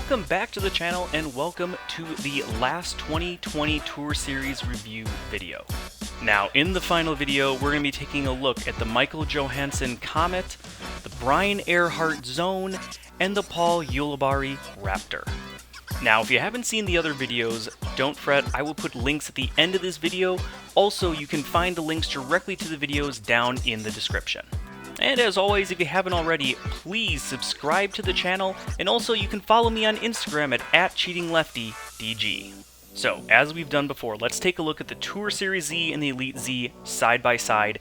Welcome back to the channel and welcome to the last 2020 Tour Series review video. Now, in the final video, we're going to be taking a look at the Michael Johannsen Comet, the Brian Earhart Zone, and the Paul Ulibarri Raptor. Now, if you haven't seen the other videos, don't fret, I will put links at the end of this video. Also, you can find the links directly to the videos down in the description. And as always, if you haven't already, please subscribe to the channel, and also you can follow me on Instagram at @cheatingleftydg. So, as we've done before, let's take a look at the Tour Series Z and the Elite Z side by side.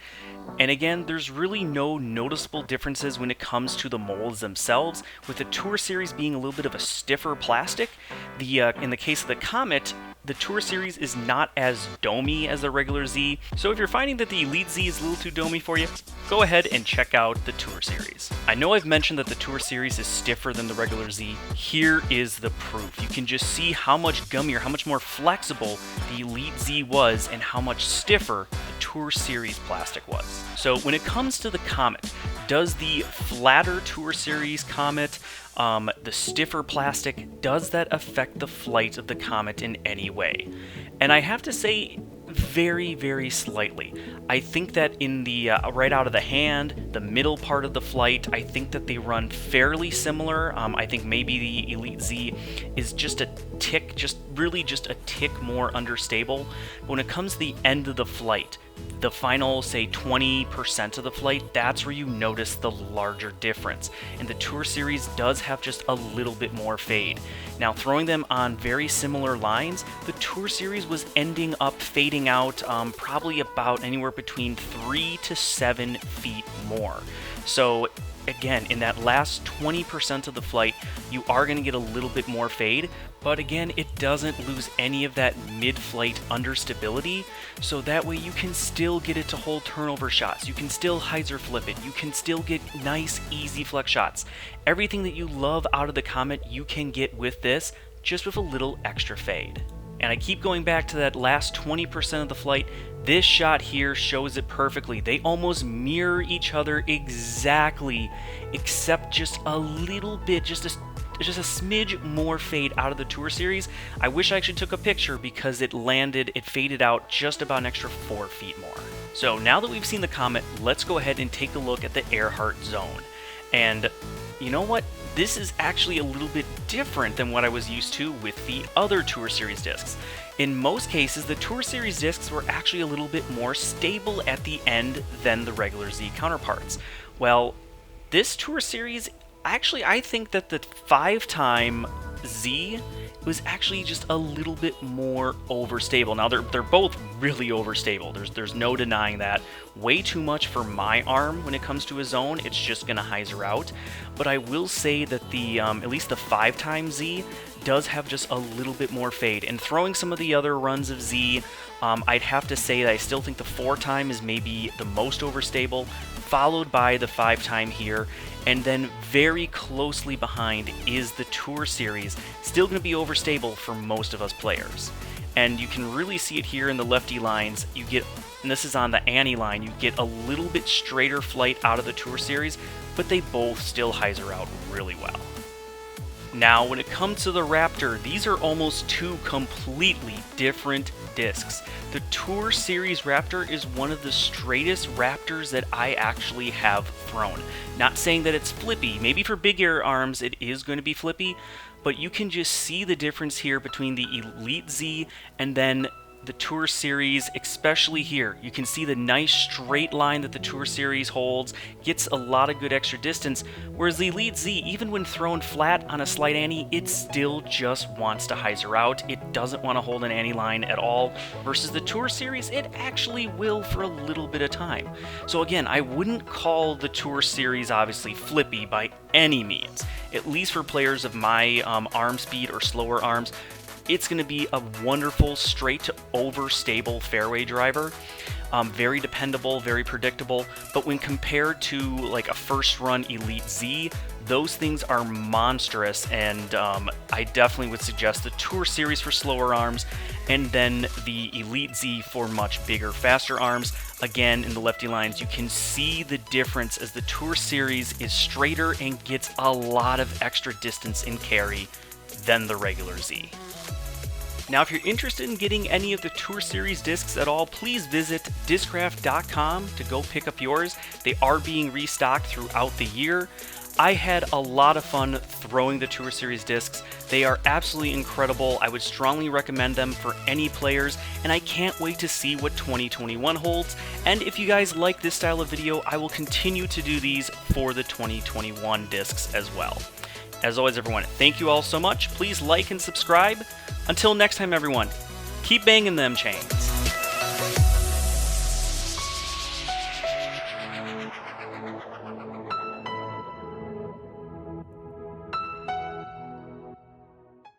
And again, there's really no noticeable differences when it comes to the molds themselves, with the Tour Series being a little bit of a stiffer plastic. In the case of the Comet, the Tour Series is not as domey as the regular Z, so if you're finding that the Elite Z is a little too domey for you, go ahead and check out the Tour Series. I know I've mentioned that the Tour Series is stiffer than the regular Z. Here is the proof. You can just see how much gummier, how much more flexible the Elite Z was, and how much stiffer the Tour Series plastic was. So when it comes to the Comet, does the flatter Tour Series Comet, the stiffer plastic, does that affect the flight of the Comet in any way? And I have to say, very, very slightly. I think that in the right out of the hand, the middle part of the flight, I think that they run fairly similar. I think maybe the Elite Z is just a tick, really just a tick more understable. But when it comes to the end of the flight, the final, say, 20% of the flight, that's where you notice the larger difference. And the Tour Series does have just a little bit more fade. Now, throwing them on very similar lines, the Tour Series was ending up fading out probably about anywhere between 3 to 7 feet more. So, again, in that last 20% of the flight, you are going to get a little bit more fade, but again, it doesn't lose any of that mid-flight understability, so that way you can still get it to hold turnover shots, you can still hyzer flip it, you can still get nice, easy flex shots. Everything that you love out of the Comet, you can get with this, just with a little extra fade. And I keep going back to that last 20% of the flight. This shot here shows it perfectly. They almost mirror each other exactly, except just a little bit, just a smidge more fade out of the Tour Series. I wish I actually took a picture because it faded out just about an extra 4 feet more. So now that we've seen the Comet, let's go ahead and take a look at the Earhart Zone. And you know what? This is actually a little bit different than what I was used to with the other Tour Series discs. In most cases, the Tour Series discs were actually a little bit more stable at the end than the regular Z counterparts. Well, this Tour Series, actually, I think that the 5-time Z was actually just a little bit more overstable. Now, they're both really overstable. There's no denying that. Way too much for my arm when it comes to a zone. It's just going to hyzer out. But I will say that the at least the 5-time Z does have just a little bit more fade. And throwing some of the other runs of Z, I'd have to say that I still think the 4-time is maybe the most overstable, followed by the 5-time here, and then very closely behind is the Tour Series, still going to be overstable for most of us players. And you can really see it here in the lefty lines. You get, and this is on the Annie line, you get a little bit straighter flight out of the Tour Series, but they both still hyzer out really well. Now, when it comes to the Raptor, these are almost two completely different discs. The Tour Series Raptor is one of the straightest Raptors that I actually have thrown. Not saying that it's flippy. Maybe for big air arms it is going to be flippy, but you can just see the difference here between the Elite Z and then the Tour Series, especially here. You can see the nice straight line that the Tour Series holds, gets a lot of good extra distance, whereas the Elite Z, even when thrown flat on a slight Annie, it still just wants to hyzer out. It doesn't want to hold an Annie line at all, versus the Tour Series, it actually will for a little bit of time. So again, I wouldn't call the Tour Series obviously flippy by any means, at least for players of my arm speed or slower arms. It's going to be a wonderful, straight to overstable fairway driver. Very dependable, very predictable, but when compared to like a first run Elite Z, those things are monstrous, and I definitely would suggest the Tour Series for slower arms, and then the Elite Z for much bigger, faster arms. Again, in the lefty lines, you can see the difference as the Tour Series is straighter and gets a lot of extra distance in carry than the regular Z. Now, if you're interested in getting any of the Tour Series discs at all, please visit discraft.com to go pick up yours. They are being restocked throughout the year. I had a lot of fun throwing the Tour Series discs. They are absolutely incredible. I would strongly recommend them for any players, and I can't wait to see what 2021 holds. And if you guys like this style of video, I will continue to do these for the 2021 discs as well. As always, everyone, thank you all so much. Please like and subscribe. Until next time, everyone, keep banging them chains.